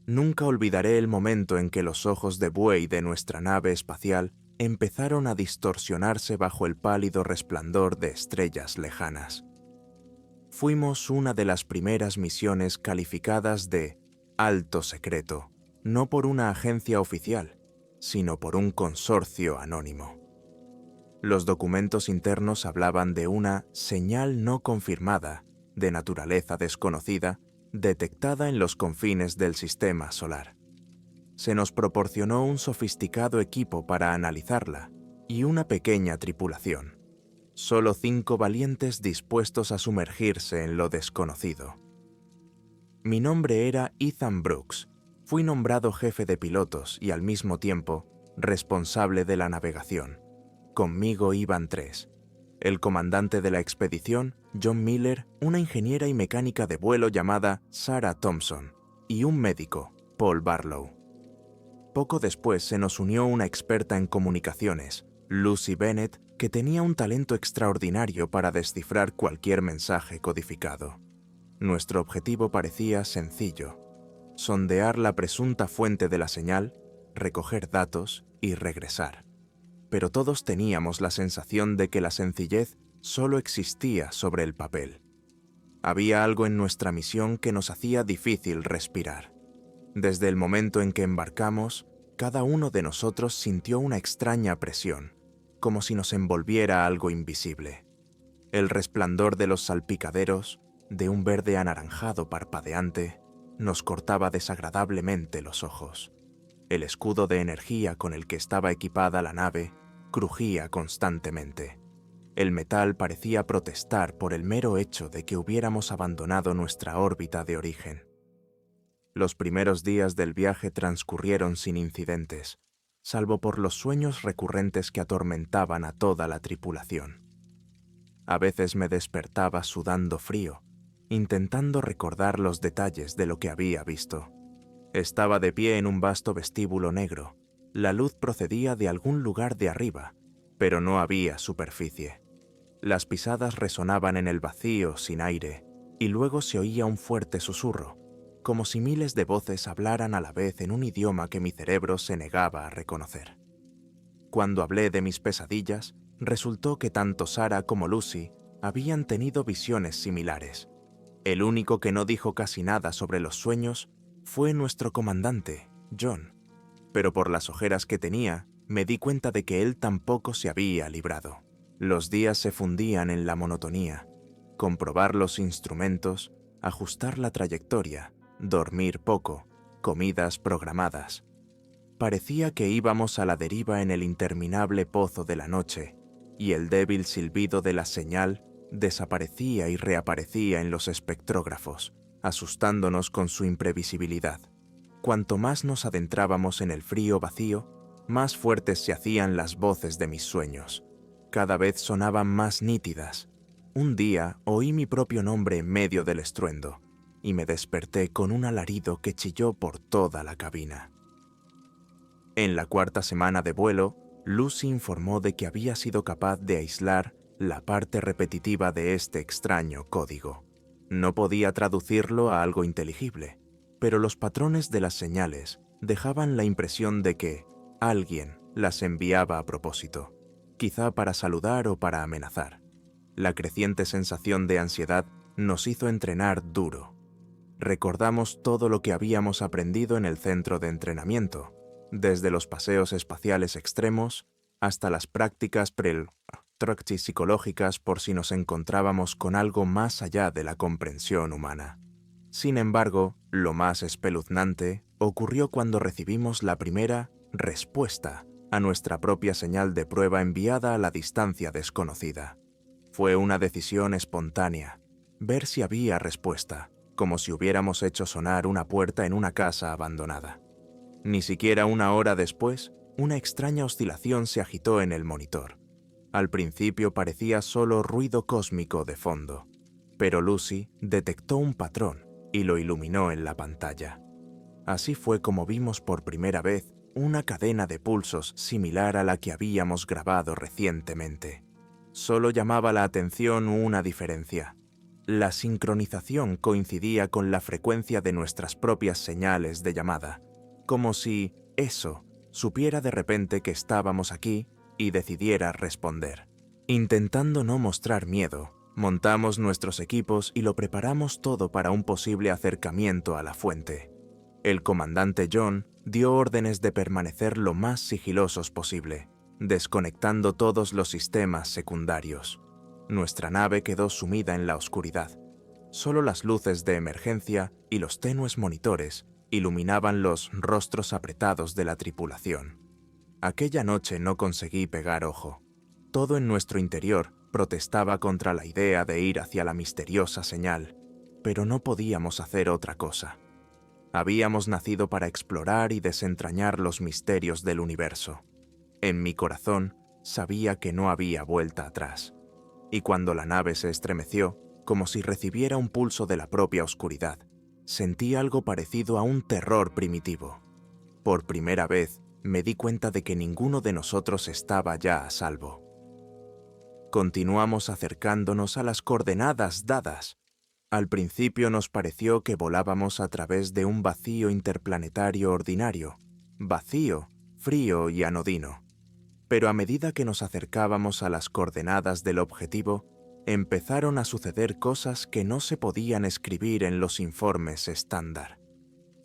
Nunca olvidaré el momento en que los ojos de buey de nuestra nave espacial empezaron a distorsionarse bajo el pálido resplandor de estrellas lejanas. Fuimos una de las primeras misiones calificadas de alto secreto, no por una agencia oficial, sino por un consorcio anónimo. Los documentos internos hablaban de una señal no confirmada, de naturaleza desconocida, detectada en los confines del sistema solar. Se nos proporcionó un sofisticado equipo para analizarla y una pequeña tripulación. Solo 5 valientes dispuestos a sumergirse en lo desconocido. Mi nombre era Ethan Brooks. Fui nombrado jefe de pilotos y al mismo tiempo responsable de la navegación. Conmigo iban 3. El comandante de la expedición, John Miller, una ingeniera y mecánica de vuelo llamada Sarah Thompson, y un médico, Paul Barlow. Poco después se nos unió una experta en comunicaciones, Lucy Bennett, que tenía un talento extraordinario para descifrar cualquier mensaje codificado. Nuestro objetivo parecía sencillo: sondear la presunta fuente de la señal, recoger datos y regresar. Pero todos teníamos la sensación de que la sencillez solo existía sobre el papel. Había algo en nuestra misión que nos hacía difícil respirar. Desde el momento en que embarcamos, cada uno de nosotros sintió una extraña presión, como si nos envolviera algo invisible. El resplandor de los salpicaderos, de un verde anaranjado parpadeante, nos cortaba desagradablemente los ojos. El escudo de energía con el que estaba equipada la nave crujía constantemente. El metal parecía protestar por el mero hecho de que hubiéramos abandonado nuestra órbita de origen. Los primeros días del viaje transcurrieron sin incidentes, salvo por los sueños recurrentes que atormentaban a toda la tripulación. A veces me despertaba sudando frío, intentando recordar los detalles de lo que había visto. Estaba de pie en un vasto vestíbulo negro. La luz procedía de algún lugar de arriba, pero no había superficie. Las pisadas resonaban en el vacío sin aire, y luego se oía un fuerte susurro, como si miles de voces hablaran a la vez en un idioma que mi cerebro se negaba a reconocer. Cuando hablé de mis pesadillas, resultó que tanto Sarah como Lucy habían tenido visiones similares. El único que no dijo casi nada sobre los sueños fue nuestro comandante, John, pero por las ojeras que tenía, me di cuenta de que él tampoco se había librado. Los días se fundían en la monotonía: comprobar los instrumentos, ajustar la trayectoria, dormir poco, comidas programadas. Parecía que íbamos a la deriva en el interminable pozo de la noche, y el débil silbido de la señal desaparecía y reaparecía en los espectrógrafos, asustándonos con su imprevisibilidad. Cuanto más nos adentrábamos en el frío vacío, más fuertes se hacían las voces de mis sueños. Cada vez sonaban más nítidas. Un día oí mi propio nombre en medio del estruendo, y me desperté con un alarido que chilló por toda la cabina. En la 4ª semana de vuelo, Lucy informó de que había sido capaz de aislar la parte repetitiva de este extraño código. No podía traducirlo a algo inteligible, pero los patrones de las señales dejaban la impresión de que alguien las enviaba a propósito, quizá para saludar o para amenazar. La creciente sensación de ansiedad nos hizo entrenar duro. Recordamos todo lo que habíamos aprendido en el centro de entrenamiento, desde los paseos espaciales extremos hasta las prácticas psicológicas por si nos encontrábamos con algo más allá de la comprensión humana. Sin embargo, lo más espeluznante ocurrió cuando recibimos la primera respuesta a nuestra propia señal de prueba enviada a la distancia desconocida. Fue una decisión espontánea, ver si había respuesta, como si hubiéramos hecho sonar una puerta en una casa abandonada. Ni siquiera una hora después, una extraña oscilación se agitó en el monitor. Al principio parecía solo ruido cósmico de fondo, pero Lucy detectó un patrón y lo iluminó en la pantalla. Así fue como vimos por primera vez una cadena de pulsos similar a la que habíamos grabado recientemente. Solo llamaba la atención una diferencia. La sincronización coincidía con la frecuencia de nuestras propias señales de llamada, como si eso supiera de repente que estábamos aquí y decidiera responder. Intentando no mostrar miedo, montamos nuestros equipos y lo preparamos todo para un posible acercamiento a la fuente. El comandante John dio órdenes de permanecer lo más sigilosos posible, desconectando todos los sistemas secundarios. Nuestra nave quedó sumida en la oscuridad. Solo las luces de emergencia y los tenues monitores iluminaban los rostros apretados de la tripulación. Aquella noche no conseguí pegar ojo. Todo en nuestro interior protestaba contra la idea de ir hacia la misteriosa señal, pero no podíamos hacer otra cosa. Habíamos nacido para explorar y desentrañar los misterios del universo. En mi corazón sabía que no había vuelta atrás. Y cuando la nave se estremeció, como si recibiera un pulso de la propia oscuridad, sentí algo parecido a un terror primitivo. Por primera vez, me di cuenta de que ninguno de nosotros estaba ya a salvo. Continuamos acercándonos a las coordenadas dadas. Al principio nos pareció que volábamos a través de un vacío interplanetario ordinario, vacío, frío y anodino. Pero a medida que nos acercábamos a las coordenadas del objetivo, empezaron a suceder cosas que no se podían escribir en los informes estándar.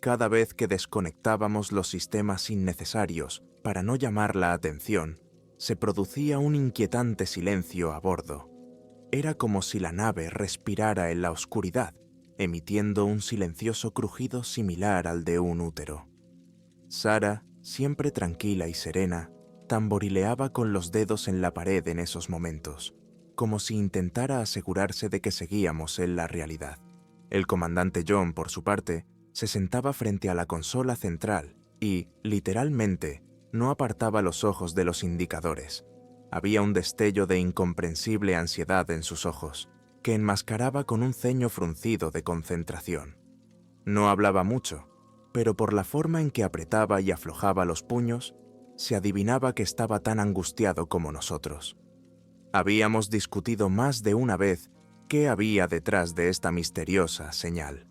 Cada vez que desconectábamos los sistemas innecesarios para no llamar la atención, se producía un inquietante silencio a bordo. Era como si la nave respirara en la oscuridad, emitiendo un silencioso crujido similar al de un útero. Sarah, siempre tranquila y serena, tamborileaba con los dedos en la pared en esos momentos, como si intentara asegurarse de que seguíamos en la realidad. El comandante John, por su parte, se sentaba frente a la consola central y, literalmente, no apartaba los ojos de los indicadores. Había un destello de incomprensible ansiedad en sus ojos, que enmascaraba con un ceño fruncido de concentración. No hablaba mucho, pero por la forma en que apretaba y aflojaba los puños, se adivinaba que estaba tan angustiado como nosotros. Habíamos discutido más de una vez qué había detrás de esta misteriosa señal.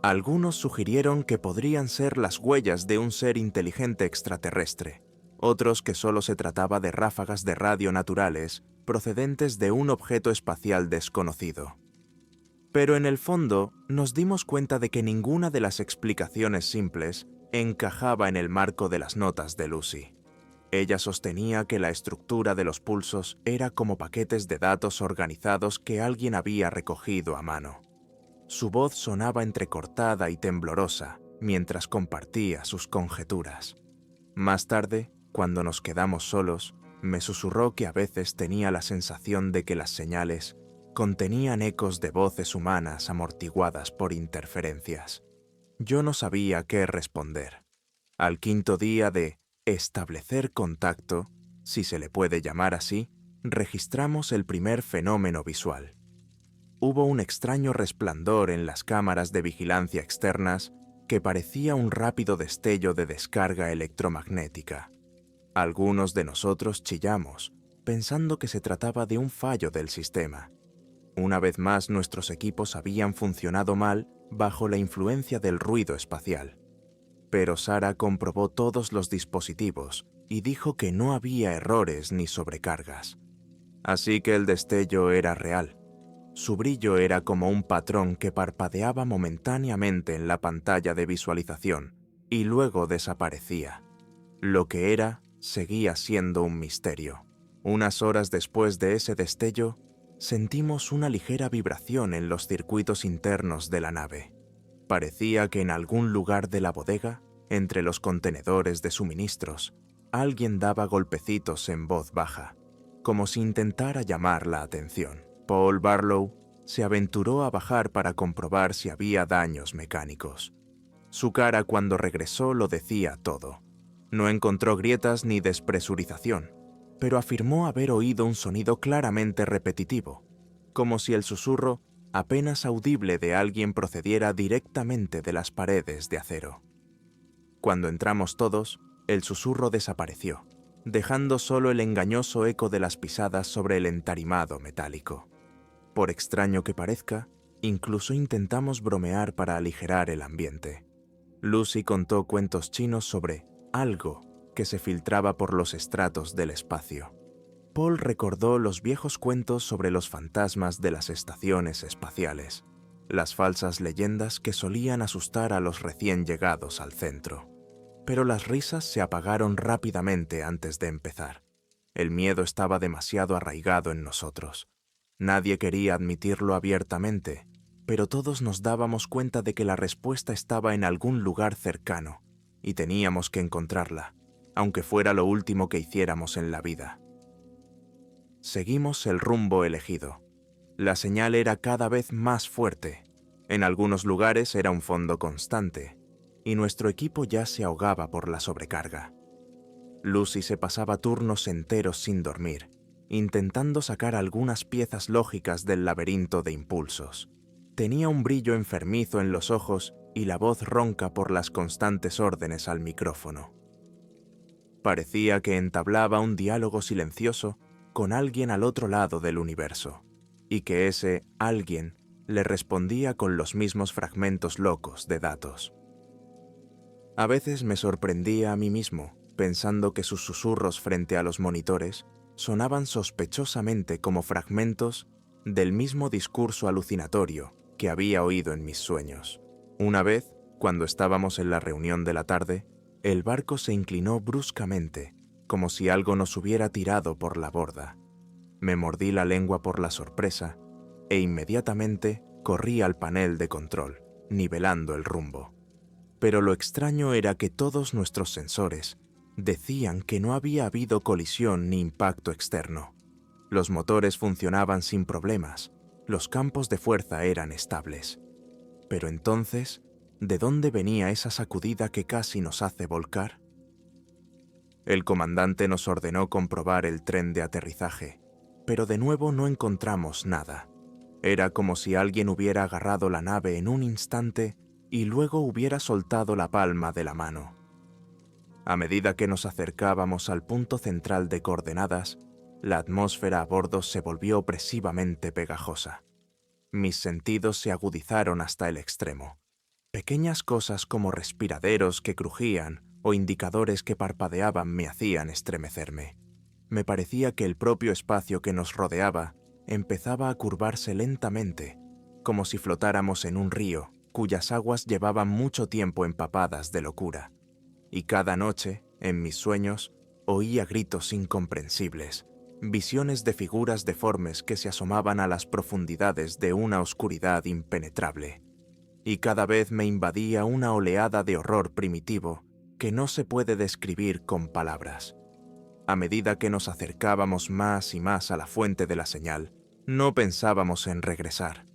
Algunos sugirieron que podrían ser las huellas de un ser inteligente extraterrestre, otros que solo se trataba de ráfagas de radio naturales procedentes de un objeto espacial desconocido. Pero en el fondo nos dimos cuenta de que ninguna de las explicaciones simples encajaba en el marco de las notas de Lucy. Ella sostenía que la estructura de los pulsos era como paquetes de datos organizados que alguien había recogido a mano. Su voz sonaba entrecortada y temblorosa mientras compartía sus conjeturas. Más tarde, cuando nos quedamos solos, me susurró que a veces tenía la sensación de que las señales contenían ecos de voces humanas amortiguadas por interferencias. Yo no sabía qué responder. Al quinto día de establecer contacto, si se le puede llamar así, registramos el primer fenómeno visual. Hubo un extraño resplandor en las cámaras de vigilancia externas que parecía un rápido destello de descarga electromagnética. Algunos de nosotros chillamos, pensando que se trataba de un fallo del sistema. Una vez más, nuestros equipos habían funcionado mal bajo la influencia del ruido espacial. Pero Sarah comprobó todos los dispositivos y dijo que no había errores ni sobrecargas. Así que el destello era real. Su brillo era como un patrón que parpadeaba momentáneamente en la pantalla de visualización y luego desaparecía. Lo que era seguía siendo un misterio. Unas horas después de ese destello, sentimos una ligera vibración en los circuitos internos de la nave. Parecía que en algún lugar de la bodega, entre los contenedores de suministros, alguien daba golpecitos en voz baja, como si intentara llamar la atención. Paul Barlow se aventuró a bajar para comprobar si había daños mecánicos. Su cara cuando regresó lo decía todo. No encontró grietas ni despresurización, pero afirmó haber oído un sonido claramente repetitivo, como si el susurro apenas audible de alguien procediera directamente de las paredes de acero. Cuando entramos todos, el susurro desapareció, dejando solo el engañoso eco de las pisadas sobre el entarimado metálico. Por extraño que parezca, incluso intentamos bromear para aligerar el ambiente. Lucy contó cuentos chinos sobre algo que se filtraba por los estratos del espacio. Paul recordó los viejos cuentos sobre los fantasmas de las estaciones espaciales, las falsas leyendas que solían asustar a los recién llegados al centro. Pero las risas se apagaron rápidamente antes de empezar. El miedo estaba demasiado arraigado en nosotros. Nadie quería admitirlo abiertamente, pero todos nos dábamos cuenta de que la respuesta estaba en algún lugar cercano, y teníamos que encontrarla, aunque fuera lo último que hiciéramos en la vida. Seguimos el rumbo elegido. La señal era cada vez más fuerte. En algunos lugares era un fondo constante, y nuestro equipo ya se ahogaba por la sobrecarga. Lucy se pasaba turnos enteros sin dormir, intentando sacar algunas piezas lógicas del laberinto de impulsos. Tenía un brillo enfermizo en los ojos y la voz ronca por las constantes órdenes al micrófono. Parecía que entablaba un diálogo silencioso con alguien al otro lado del universo, y que ese alguien le respondía con los mismos fragmentos locos de datos. A veces me sorprendía a mí mismo, pensando que sus susurros frente a los monitores sonaban sospechosamente como fragmentos del mismo discurso alucinatorio que había oído en mis sueños. Una vez, cuando estábamos en la reunión de la tarde, el barco se inclinó bruscamente, como si algo nos hubiera tirado por la borda. Me mordí la lengua por la sorpresa e inmediatamente corrí al panel de control, nivelando el rumbo. Pero lo extraño era que todos nuestros sensores decían que no había habido colisión ni impacto externo. Los motores funcionaban sin problemas, los campos de fuerza eran estables. Pero entonces, ¿de dónde venía esa sacudida que casi nos hace volcar? El comandante nos ordenó comprobar el tren de aterrizaje, pero de nuevo no encontramos nada. Era como si alguien hubiera agarrado la nave en un instante y luego hubiera soltado la palma de la mano. A medida que nos acercábamos al punto central de coordenadas, la atmósfera a bordo se volvió opresivamente pegajosa. Mis sentidos se agudizaron hasta el extremo. Pequeñas cosas como respiraderos que crujían o indicadores que parpadeaban me hacían estremecerme. Me parecía que el propio espacio que nos rodeaba empezaba a curvarse lentamente, como si flotáramos en un río cuyas aguas llevaban mucho tiempo empapadas de locura. Y cada noche, en mis sueños, oía gritos incomprensibles, visiones de figuras deformes que se asomaban a las profundidades de una oscuridad impenetrable. Y cada vez me invadía una oleada de horror primitivo que no se puede describir con palabras. A medida que nos acercábamos más y más a la fuente de la señal, no pensábamos en regresar.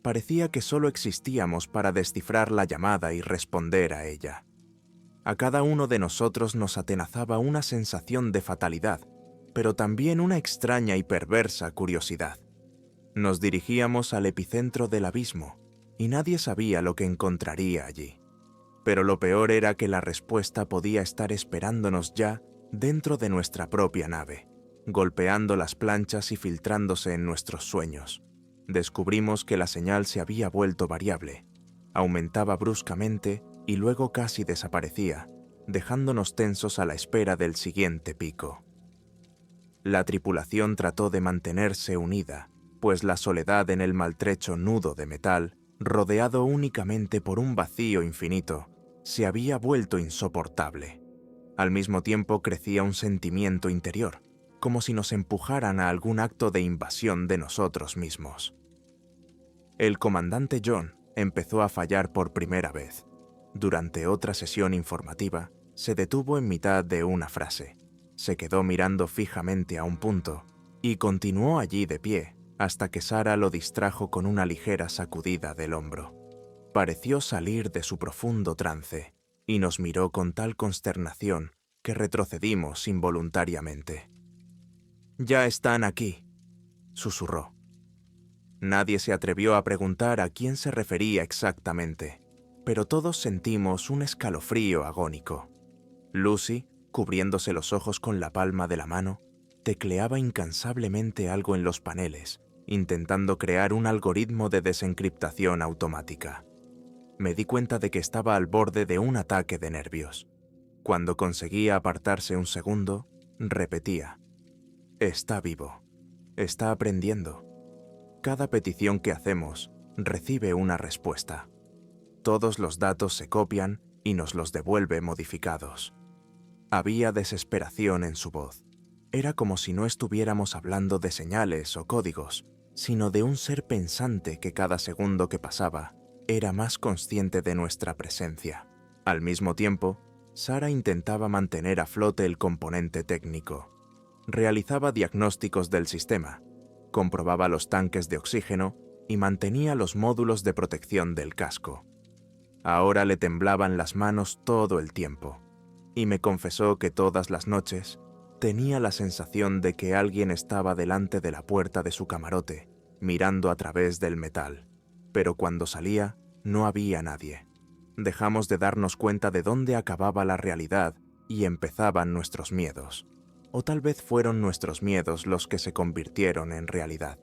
Parecía que solo existíamos para descifrar la llamada y responder a ella. A cada uno de nosotros nos atenazaba una sensación de fatalidad, pero también una extraña y perversa curiosidad. Nos dirigíamos al epicentro del abismo, y nadie sabía lo que encontraría allí. Pero lo peor era que la respuesta podía estar esperándonos ya dentro de nuestra propia nave, golpeando las planchas y filtrándose en nuestros sueños. Descubrimos que la señal se había vuelto variable, aumentaba bruscamente y luego casi desaparecía, dejándonos tensos a la espera del siguiente pico. La tripulación trató de mantenerse unida, pues la soledad en el maltrecho nudo de metal, rodeado únicamente por un vacío infinito, se había vuelto insoportable. Al mismo tiempo crecía un sentimiento interior, como si nos empujaran a algún acto de invasión de nosotros mismos. El comandante John empezó a fallar por primera vez. Durante otra sesión informativa, se detuvo en mitad de una frase. Se quedó mirando fijamente a un punto y continuó allí de pie hasta que Sara lo distrajo con una ligera sacudida del hombro. Pareció salir de su profundo trance y nos miró con tal consternación que retrocedimos involuntariamente. «Ya están aquí», susurró. Nadie se atrevió a preguntar a quién se refería exactamente, pero todos sentimos un escalofrío agónico. Lucy, cubriéndose los ojos con la palma de la mano, tecleaba incansablemente algo en los paneles intentando crear un algoritmo de desencriptación automática. Me di cuenta de que estaba al borde de un ataque de nervios. Cuando conseguía apartarse un segundo, repetía: está vivo, está aprendiendo. Cada petición que hacemos recibe una respuesta. Todos los datos se copian y nos los devuelve modificados. Había desesperación en su voz. Era como si no estuviéramos hablando de señales o códigos, sino de un ser pensante que cada segundo que pasaba era más consciente de nuestra presencia. Al mismo tiempo, Sara intentaba mantener a flote el componente técnico. Realizaba diagnósticos del sistema, comprobaba los tanques de oxígeno y mantenía los módulos de protección del casco. Ahora le temblaban las manos todo el tiempo, y me confesó que todas las noches tenía la sensación de que alguien estaba delante de la puerta de su camarote, mirando a través del metal. Pero cuando salía, no había nadie. Dejamos de darnos cuenta de dónde acababa la realidad y empezaban nuestros miedos. O tal vez fueron nuestros miedos los que se convirtieron en realidad.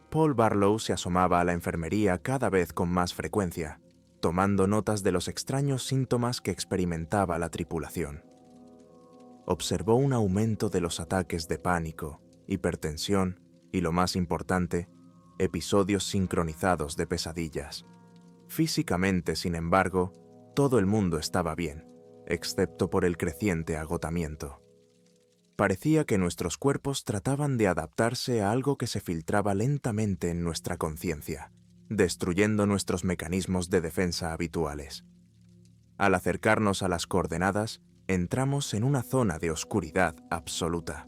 Paul Barlow se asomaba a la enfermería cada vez con más frecuencia, tomando notas de los extraños síntomas que experimentaba la tripulación. Observó un aumento de los ataques de pánico, hipertensión y, lo más importante, episodios sincronizados de pesadillas. Físicamente, sin embargo, todo el mundo estaba bien, excepto por el creciente agotamiento. Parecía que nuestros cuerpos trataban de adaptarse a algo que se filtraba lentamente en nuestra conciencia, destruyendo nuestros mecanismos de defensa habituales. Al acercarnos a las coordenadas, entramos en una zona de oscuridad absoluta.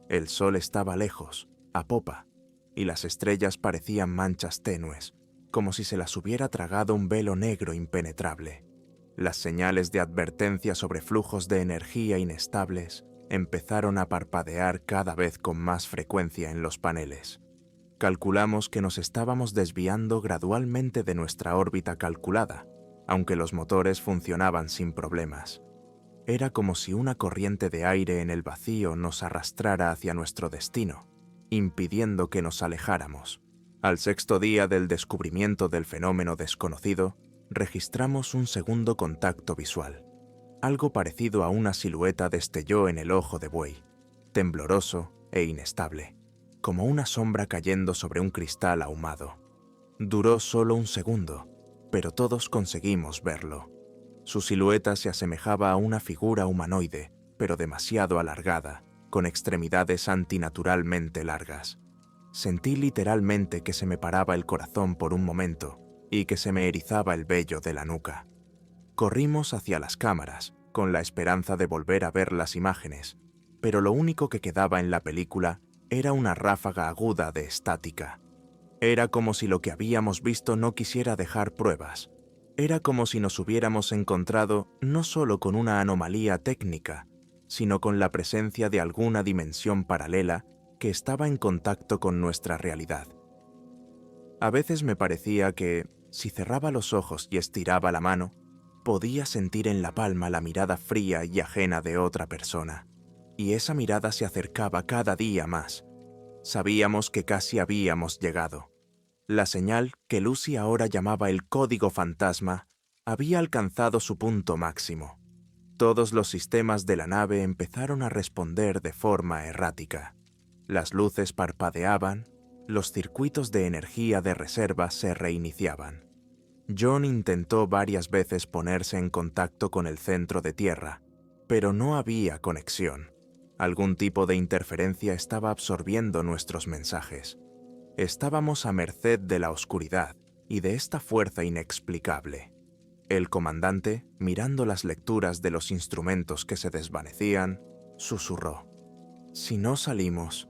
El sol estaba lejos, a popa, y las estrellas parecían manchas tenues, como si se las hubiera tragado un velo negro impenetrable. Las señales de advertencia sobre flujos de energía inestables empezaron a parpadear cada vez con más frecuencia en los paneles. Calculamos que nos estábamos desviando gradualmente de nuestra órbita calculada, aunque los motores funcionaban sin problemas. Era como si una corriente de aire en el vacío nos arrastrara hacia nuestro destino, impidiendo que nos alejáramos. Al sexto día del descubrimiento del fenómeno desconocido, registramos un segundo contacto visual. Algo parecido a una silueta destelló en el ojo de buey, tembloroso e inestable, como una sombra cayendo sobre un cristal ahumado. Duró solo un segundo, pero todos conseguimos verlo. Su silueta se asemejaba a una figura humanoide, pero demasiado alargada, con extremidades antinaturalmente largas. Sentí literalmente que se me paraba el corazón por un momento y que se me erizaba el vello de la nuca. Corrimos hacia las cámaras, con la esperanza de volver a ver las imágenes, pero lo único que quedaba en la película era una ráfaga aguda de estática. Era como si lo que habíamos visto no quisiera dejar pruebas. Era como si nos hubiéramos encontrado no solo con una anomalía técnica, sino con la presencia de alguna dimensión paralela que estaba en contacto con nuestra realidad. A veces me parecía que, si cerraba los ojos y estiraba la mano, podía sentir en la palma la mirada fría y ajena de otra persona, y esa mirada se acercaba cada día más. Sabíamos que casi habíamos llegado. La señal, que Lucy ahora llamaba el código fantasma, había alcanzado su punto máximo. Todos los sistemas de la nave empezaron a responder de forma errática. Las luces parpadeaban, los circuitos de energía de reserva se reiniciaban. John intentó varias veces ponerse en contacto con el centro de tierra, pero no había conexión. Algún tipo de interferencia estaba absorbiendo nuestros mensajes. Estábamos a merced de la oscuridad y de esta fuerza inexplicable. El comandante, mirando las lecturas de los instrumentos que se desvanecían, susurró: «Si no salimos,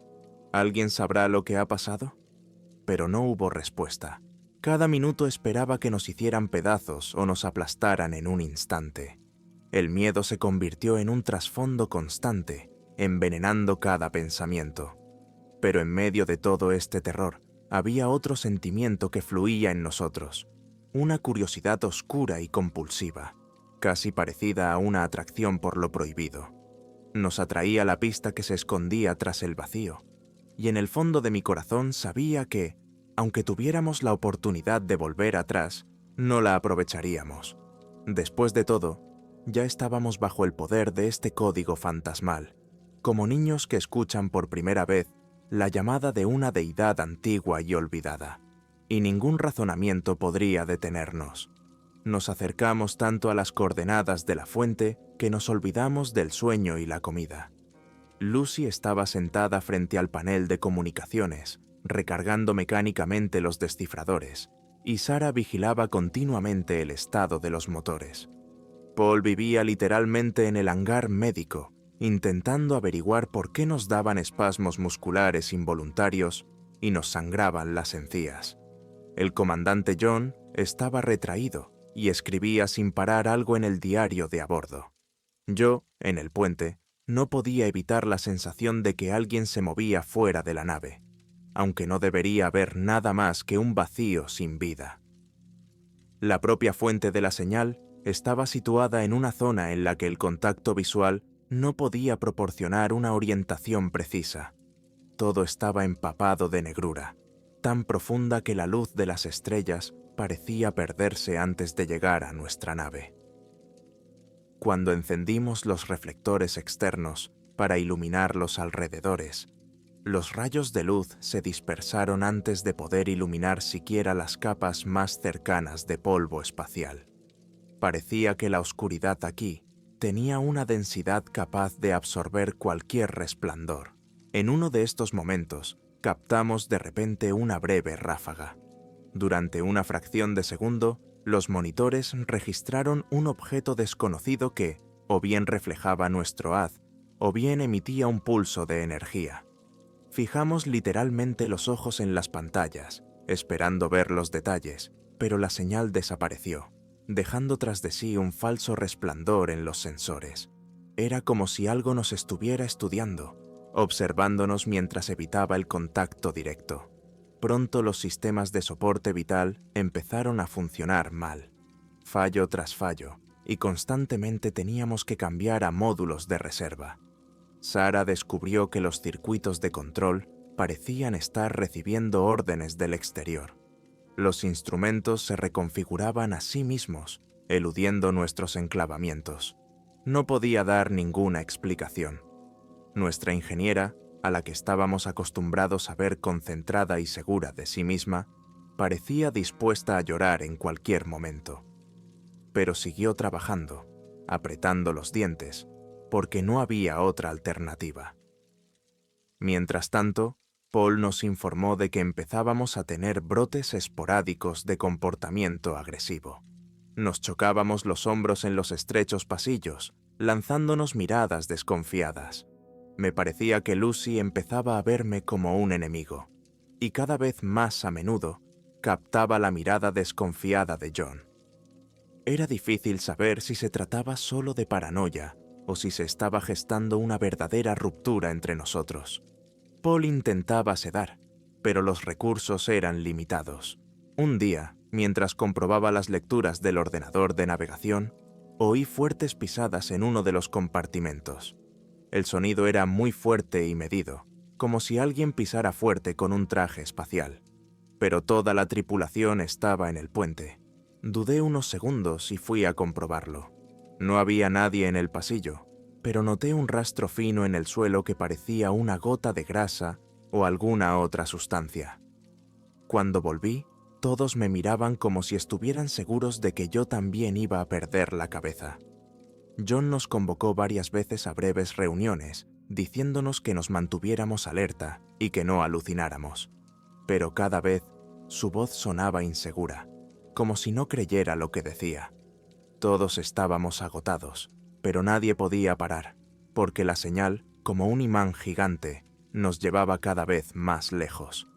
¿alguien sabrá lo que ha pasado?». Pero no hubo respuesta. Cada minuto esperaba que nos hicieran pedazos o nos aplastaran en un instante. El miedo se convirtió en un trasfondo constante, envenenando cada pensamiento. Pero en medio de todo este terror, había otro sentimiento que fluía en nosotros, una curiosidad oscura y compulsiva, casi parecida a una atracción por lo prohibido. Nos atraía la pista que se escondía tras el vacío, y en el fondo de mi corazón sabía que, aunque tuviéramos la oportunidad de volver atrás, no la aprovecharíamos. Después de todo, ya estábamos bajo el poder de este código fantasmal, como niños que escuchan por primera vez la llamada de una deidad antigua y olvidada, y ningún razonamiento podría detenernos. Nos acercamos tanto a las coordenadas de la fuente que nos olvidamos del sueño y la comida. Lucy estaba sentada frente al panel de comunicaciones, recargando mecánicamente los descifradores, y Sarah vigilaba continuamente el estado de los motores. Paul vivía literalmente en el hangar médico, intentando averiguar por qué nos daban espasmos musculares involuntarios y nos sangraban las encías. El comandante John estaba retraído y escribía sin parar algo en el diario de a bordo. Yo, en el puente, no podía evitar la sensación de que alguien se movía fuera de la nave, aunque no debería haber nada más que un vacío sin vida. La propia fuente de la señal estaba situada en una zona en la que el contacto visual no podía proporcionar una orientación precisa. Todo estaba empapado de negrura, tan profunda que la luz de las estrellas parecía perderse antes de llegar a nuestra nave. Cuando encendimos los reflectores externos para iluminar los alrededores, los rayos de luz se dispersaron antes de poder iluminar siquiera las capas más cercanas de polvo espacial. Parecía que la oscuridad aquí tenía una densidad capaz de absorber cualquier resplandor. En uno de estos momentos, captamos de repente una breve ráfaga. Durante una fracción de segundo, los monitores registraron un objeto desconocido que, o bien reflejaba nuestro haz, o bien emitía un pulso de energía. Fijamos literalmente los ojos en las pantallas, esperando ver los detalles, pero la señal desapareció, dejando tras de sí un falso resplandor en los sensores. Era como si algo nos estuviera estudiando, observándonos mientras evitaba el contacto directo. Pronto los sistemas de soporte vital empezaron a funcionar mal, fallo tras fallo, y constantemente teníamos que cambiar a módulos de reserva. Sarah descubrió que los circuitos de control parecían estar recibiendo órdenes del exterior. Los instrumentos se reconfiguraban a sí mismos, eludiendo nuestros enclavamientos. No podía dar ninguna explicación. Nuestra ingeniera, a la que estábamos acostumbrados a ver concentrada y segura de sí misma, parecía dispuesta a llorar en cualquier momento. Pero siguió trabajando, apretando los dientes, porque no había otra alternativa. Mientras tanto, Paul nos informó de que empezábamos a tener brotes esporádicos de comportamiento agresivo. Nos chocábamos los hombros en los estrechos pasillos, lanzándonos miradas desconfiadas. Me parecía que Lucy empezaba a verme como un enemigo, y cada vez más a menudo captaba la mirada desconfiada de John. Era difícil saber si se trataba solo de paranoia o si se estaba gestando una verdadera ruptura entre nosotros. Paul intentaba sedar, pero los recursos eran limitados. Un día, mientras comprobaba las lecturas del ordenador de navegación, oí fuertes pisadas en uno de los compartimentos. El sonido era muy fuerte y medido, como si alguien pisara fuerte con un traje espacial. Pero toda la tripulación estaba en el puente. Dudé unos segundos y fui a comprobarlo. No había nadie en el pasillo, pero noté un rastro fino en el suelo que parecía una gota de grasa o alguna otra sustancia. Cuando volví, todos me miraban como si estuvieran seguros de que yo también iba a perder la cabeza. John nos convocó varias veces a breves reuniones, diciéndonos que nos mantuviéramos alerta y que no alucináramos. Pero cada vez su voz sonaba insegura, como si no creyera lo que decía. Todos estábamos agotados, pero nadie podía parar, porque la señal, como un imán gigante, nos llevaba cada vez más lejos.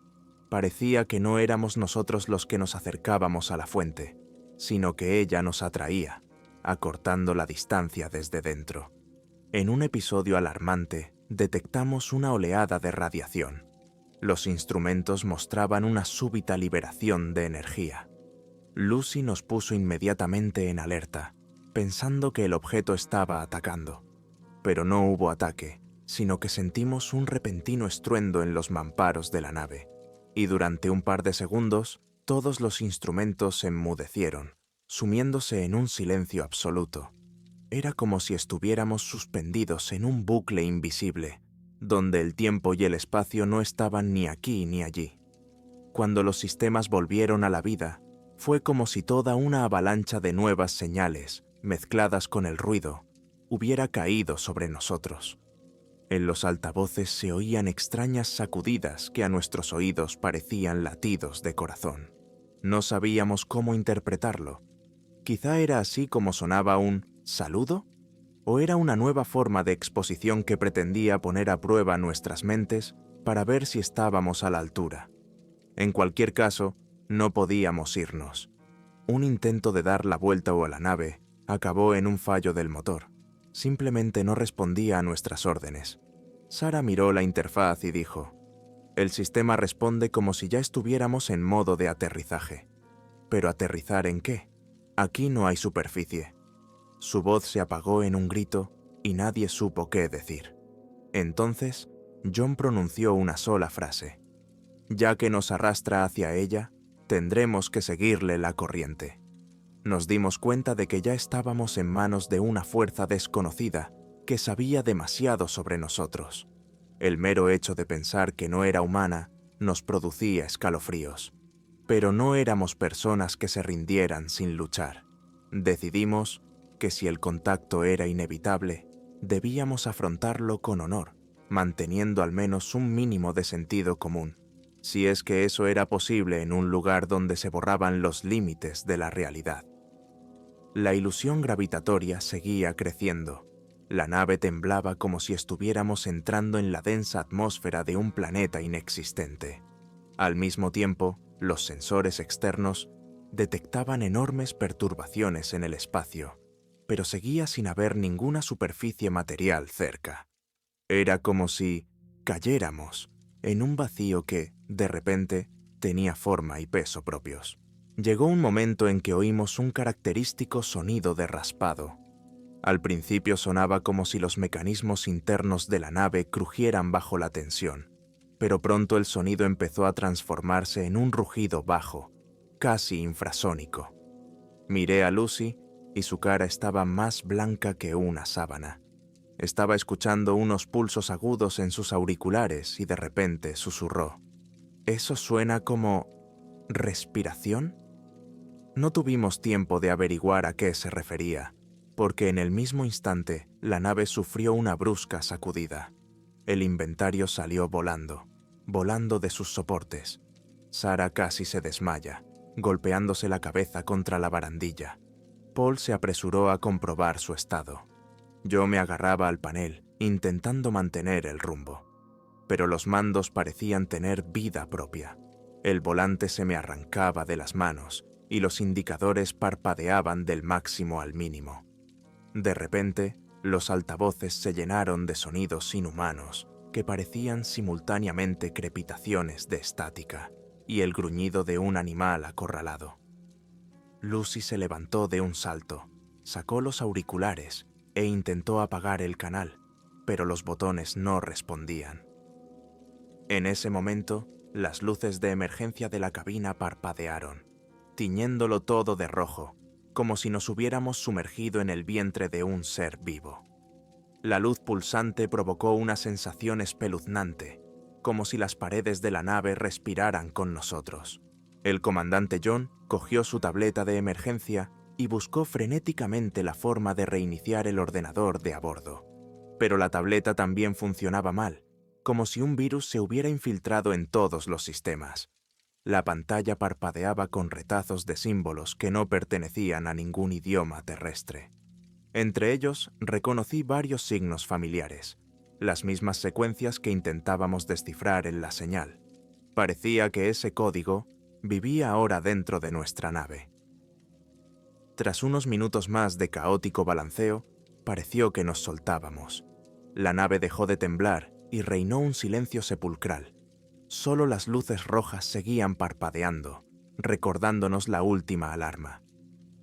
Parecía que no éramos nosotros los que nos acercábamos a la fuente, sino que ella nos atraía, acortando la distancia desde dentro. En un episodio alarmante, detectamos una oleada de radiación. Los instrumentos mostraban una súbita liberación de energía. Lucy nos puso inmediatamente en alerta, pensando que el objeto estaba atacando. Pero no hubo ataque, sino que sentimos un repentino estruendo en los mamparos de la nave, y durante un par de segundos todos los instrumentos se enmudecieron, sumiéndose en un silencio absoluto. Era como si estuviéramos suspendidos en un bucle invisible, donde el tiempo y el espacio no estaban ni aquí ni allí. Cuando los sistemas volvieron a la vida, fue como si toda una avalancha de nuevas señales, mezcladas con el ruido, hubiera caído sobre nosotros. En los altavoces se oían extrañas sacudidas que a nuestros oídos parecían latidos de corazón. No sabíamos cómo interpretarlo. Quizá era así como sonaba un ¿saludo? ¿O era una nueva forma de exposición que pretendía poner a prueba nuestras mentes para ver si estábamos a la altura? En cualquier caso, no podíamos irnos. Un intento de dar la vuelta a la nave acabó en un fallo del motor. Simplemente no respondía a nuestras órdenes. Sara miró la interfaz y dijo: «El sistema responde como si ya estuviéramos en modo de aterrizaje». ¿Pero aterrizar en qué? Aquí no hay superficie. Su voz se apagó en un grito y nadie supo qué decir. Entonces, John pronunció una sola frase: «Ya que nos arrastra hacia ella, tendremos que seguirle la corriente». Nos dimos cuenta de que ya estábamos en manos de una fuerza desconocida que sabía demasiado sobre nosotros. El mero hecho de pensar que no era humana nos producía escalofríos. Pero no éramos personas que se rindieran sin luchar. Decidimos que si el contacto era inevitable, debíamos afrontarlo con honor, manteniendo al menos un mínimo de sentido común, si es que eso era posible en un lugar donde se borraban los límites de la realidad. La ilusión gravitatoria seguía creciendo. La nave temblaba como si estuviéramos entrando en la densa atmósfera de un planeta inexistente. Al mismo tiempo, los sensores externos detectaban enormes perturbaciones en el espacio, pero seguía sin haber ninguna superficie material cerca. Era como si cayéramos en un vacío que, de repente, tenía forma y peso propios. Llegó un momento en que oímos un característico sonido de raspado. Al principio sonaba como si los mecanismos internos de la nave crujieran bajo la tensión, pero pronto el sonido empezó a transformarse en un rugido bajo, casi infrasónico. Miré a Lucy y su cara estaba más blanca que una sábana. Estaba escuchando unos pulsos agudos en sus auriculares y de repente susurró: «¿Eso suena como respiración?». No tuvimos tiempo de averiguar a qué se refería, porque en el mismo instante la nave sufrió una brusca sacudida. El inventario salió volando de sus soportes. Sara casi se desmaya, golpeándose la cabeza contra la barandilla. Paul se apresuró a comprobar su estado. Yo me agarraba al panel, intentando mantener el rumbo. Pero los mandos parecían tener vida propia. El volante se me arrancaba de las manos y los indicadores parpadeaban del máximo al mínimo. De repente, los altavoces se llenaron de sonidos inhumanos que parecían simultáneamente crepitaciones de estática y el gruñido de un animal acorralado. Lucy se levantó de un salto, sacó los auriculares e intentó apagar el canal, pero los botones no respondían. En ese momento, las luces de emergencia de la cabina parpadearon, tiñéndolo todo de rojo, como si nos hubiéramos sumergido en el vientre de un ser vivo. La luz pulsante provocó una sensación espeluznante, como si las paredes de la nave respiraran con nosotros. El comandante John cogió su tableta de emergencia y buscó frenéticamente la forma de reiniciar el ordenador de a bordo. Pero la tableta también funcionaba mal, como si un virus se hubiera infiltrado en todos los sistemas. La pantalla parpadeaba con retazos de símbolos que no pertenecían a ningún idioma terrestre. Entre ellos, reconocí varios signos familiares, las mismas secuencias que intentábamos descifrar en la señal. Parecía que ese código vivía ahora dentro de nuestra nave. Tras unos minutos más de caótico balanceo, pareció que nos soltábamos. La nave dejó de temblar y reinó un silencio sepulcral. Solo las luces rojas seguían parpadeando, recordándonos la última alarma.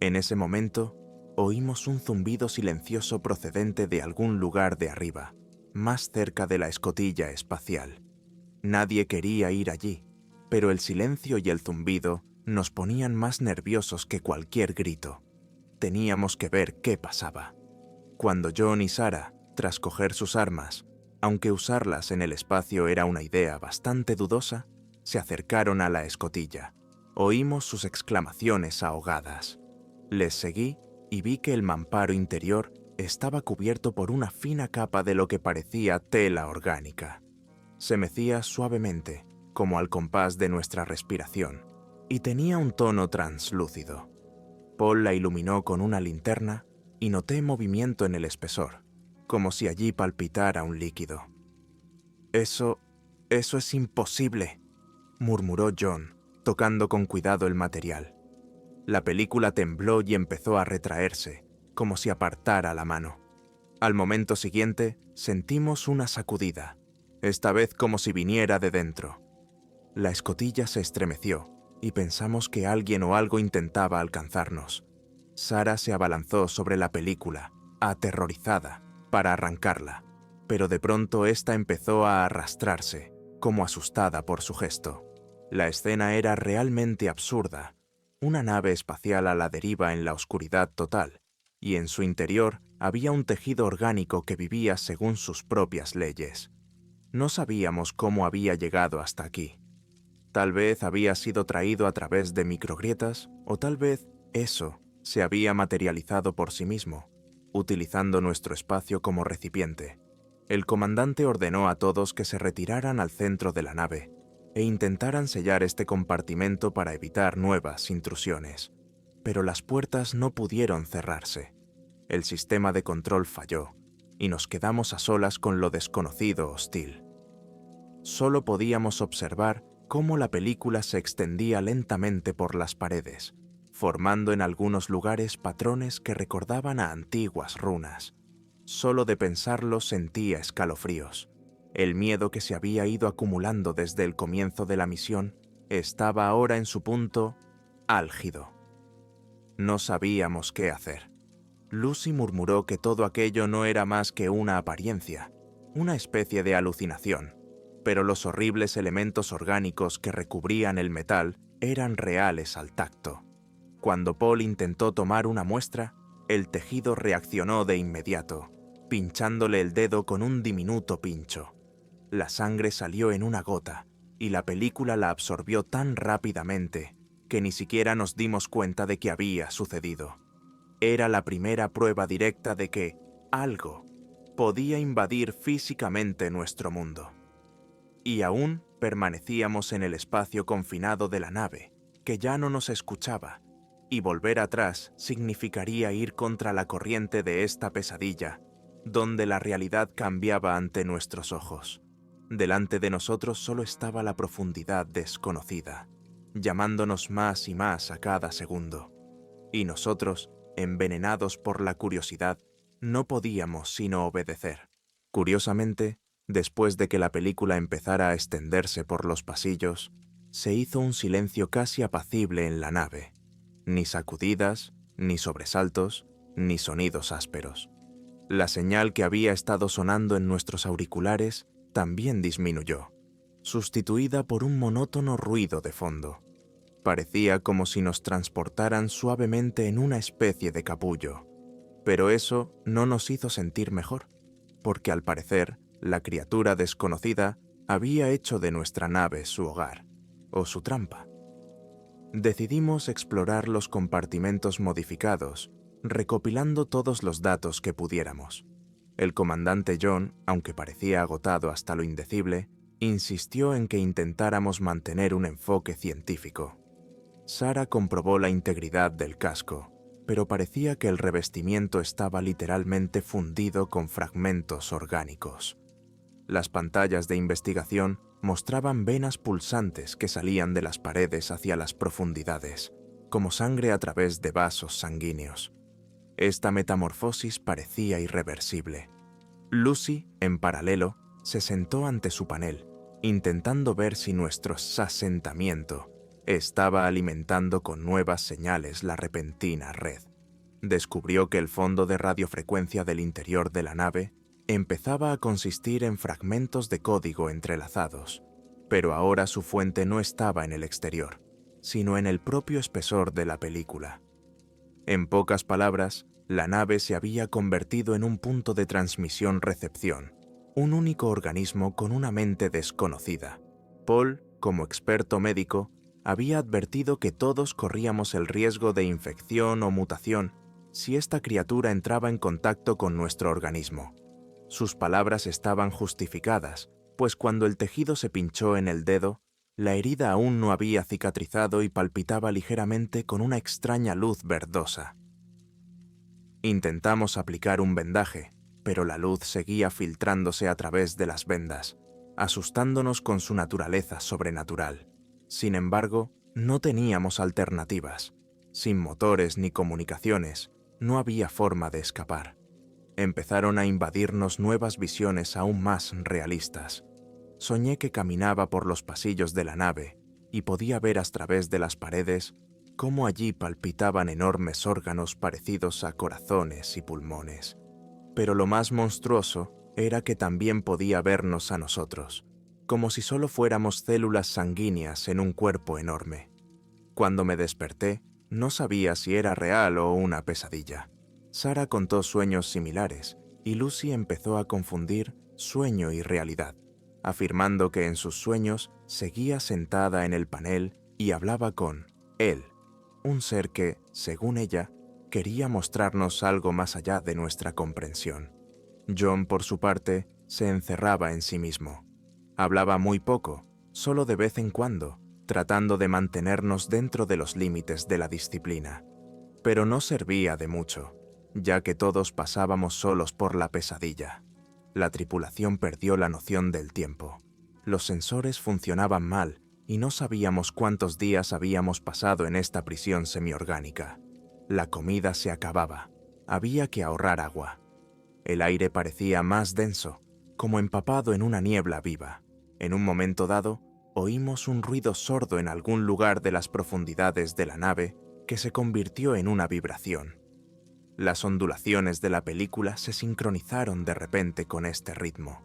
En ese momento, oímos un zumbido silencioso procedente de algún lugar de arriba, más cerca de la escotilla espacial. Nadie quería ir allí, pero el silencio y el zumbido nos ponían más nerviosos que cualquier grito. Teníamos que ver qué pasaba. Cuando John y Sarah, tras coger sus armas, aunque usarlas en el espacio era una idea bastante dudosa, se acercaron a la escotilla. Oímos sus exclamaciones ahogadas. Les seguí y vi que el mamparo interior estaba cubierto por una fina capa de lo que parecía tela orgánica. Se mecía suavemente, como al compás de nuestra respiración, y tenía un tono translúcido. Paul la iluminó con una linterna y noté movimiento en el espesor, como si allí palpitara un líquido. Eso es imposible», murmuró John, tocando con cuidado el material. La película tembló y empezó a retraerse, como si apartara la mano. Al momento siguiente, sentimos una sacudida, esta vez como si viniera de dentro. La escotilla se estremeció y pensamos que alguien o algo intentaba alcanzarnos. Sarah se abalanzó sobre la película, aterrorizada, para arrancarla, pero de pronto ésta empezó a arrastrarse, como asustada por su gesto. La escena era realmente absurda. Una nave espacial a la deriva en la oscuridad total, y en su interior había un tejido orgánico que vivía según sus propias leyes. No sabíamos cómo había llegado hasta aquí. Tal vez había sido traído a través de microgrietas, o tal vez eso se había materializado por sí mismo, utilizando nuestro espacio como recipiente. El comandante ordenó a todos que se retiraran al centro de la nave e intentaran sellar este compartimento para evitar nuevas intrusiones. Pero las puertas no pudieron cerrarse. El sistema de control falló y nos quedamos a solas con lo desconocido hostil. Solo podíamos observar cómo la película se extendía lentamente por las paredes, formando en algunos lugares patrones que recordaban a antiguas runas. Solo de pensarlo sentía escalofríos. El miedo que se había ido acumulando desde el comienzo de la misión estaba ahora en su punto álgido. No sabíamos qué hacer. Lucy murmuró que todo aquello no era más que una apariencia, una especie de alucinación, pero los horribles elementos orgánicos que recubrían el metal eran reales al tacto. Cuando Paul intentó tomar una muestra, el tejido reaccionó de inmediato, pinchándole el dedo con un diminuto pincho. La sangre salió en una gota, y la película la absorbió tan rápidamente que ni siquiera nos dimos cuenta de que había sucedido. Era la primera prueba directa de que algo podía invadir físicamente nuestro mundo. Y aún permanecíamos en el espacio confinado de la nave, que ya no nos escuchaba, y volver atrás significaría ir contra la corriente de esta pesadilla, donde la realidad cambiaba ante nuestros ojos. Delante de nosotros solo estaba la profundidad desconocida, llamándonos más y más a cada segundo. Y nosotros, envenenados por la curiosidad, no podíamos sino obedecer. Curiosamente, después de que la película empezara a extenderse por los pasillos, se hizo un silencio casi apacible en la nave. Ni sacudidas, ni sobresaltos, ni sonidos ásperos. La señal que había estado sonando en nuestros auriculares también disminuyó, sustituida por un monótono ruido de fondo. Parecía como si nos transportaran suavemente en una especie de capullo, pero eso no nos hizo sentir mejor, porque al parecer la criatura desconocida había hecho de nuestra nave su hogar, o su trampa. Decidimos explorar los compartimentos modificados, recopilando todos los datos que pudiéramos. El comandante John, aunque parecía agotado hasta lo indecible, insistió en que intentáramos mantener un enfoque científico. Sarah comprobó la integridad del casco, pero parecía que el revestimiento estaba literalmente fundido con fragmentos orgánicos. Las pantallas de investigación mostraban venas pulsantes que salían de las paredes hacia las profundidades, como sangre a través de vasos sanguíneos. Esta metamorfosis parecía irreversible. Lucy, en paralelo, se sentó ante su panel, intentando ver si nuestro asentamiento estaba alimentando con nuevas señales la repentina red. Descubrió que el fondo de radiofrecuencia del interior de la nave empezaba a consistir en fragmentos de código entrelazados, pero ahora su fuente no estaba en el exterior, sino en el propio espesor de la película. En pocas palabras, la nave se había convertido en un punto de transmisión-recepción, un único organismo con una mente desconocida. Paul, como experto médico, había advertido que todos corríamos el riesgo de infección o mutación si esta criatura entraba en contacto con nuestro organismo. Sus palabras estaban justificadas, pues cuando el tejido se pinchó en el dedo, la herida aún no había cicatrizado y palpitaba ligeramente con una extraña luz verdosa. Intentamos aplicar un vendaje, pero la luz seguía filtrándose a través de las vendas, asustándonos con su naturaleza sobrenatural. Sin embargo, no teníamos alternativas. Sin motores ni comunicaciones, no había forma de escapar. Empezaron a invadirnos nuevas visiones aún más realistas. Soñé que caminaba por los pasillos de la nave y podía ver a través de las paredes cómo allí palpitaban enormes órganos parecidos a corazones y pulmones. Pero lo más monstruoso era que también podía vernos a nosotros, como si solo fuéramos células sanguíneas en un cuerpo enorme. Cuando me desperté, no sabía si era real o una pesadilla. Sara contó sueños similares y Lucy empezó a confundir sueño y realidad, afirmando que en sus sueños seguía sentada en el panel y hablaba con él, un ser que, según ella, quería mostrarnos algo más allá de nuestra comprensión. John, por su parte, se encerraba en sí mismo. Hablaba muy poco, solo de vez en cuando, tratando de mantenernos dentro de los límites de la disciplina. Pero no servía de mucho, ya que todos pasábamos solos por la pesadilla. La tripulación perdió la noción del tiempo. Los sensores funcionaban mal y no sabíamos cuántos días habíamos pasado en esta prisión semiorgánica. La comida se acababa. Había que ahorrar agua. El aire parecía más denso, como empapado en una niebla viva. En un momento dado, oímos un ruido sordo en algún lugar de las profundidades de la nave que se convirtió en una vibración. Las ondulaciones de la película se sincronizaron de repente con este ritmo,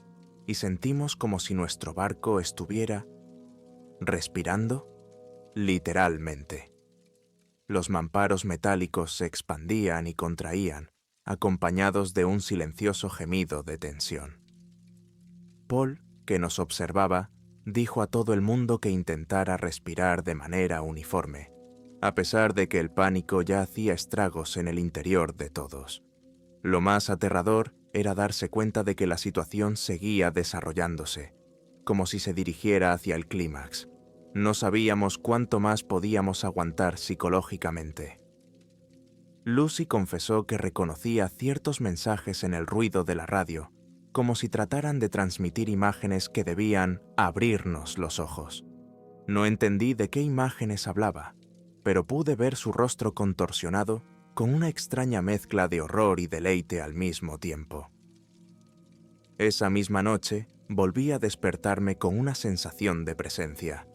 y sentimos como si nuestro barco estuviera respirando, literalmente. Los mamparos metálicos se expandían y contraían, acompañados de un silencioso gemido de tensión. Paul, que nos observaba, dijo a todo el mundo que intentara respirar de manera uniforme, a pesar de que el pánico ya hacía estragos en el interior de todos. Lo más aterrador era darse cuenta de que la situación seguía desarrollándose, como si se dirigiera hacia el clímax. No sabíamos cuánto más podíamos aguantar psicológicamente. Lucy confesó que reconocía ciertos mensajes en el ruido de la radio, como si trataran de transmitir imágenes que debían abrirnos los ojos. No entendí de qué imágenes hablaba, pero pude ver su rostro contorsionado con una extraña mezcla de horror y deleite al mismo tiempo. Esa misma noche, volví a despertarme con una sensación de presencia.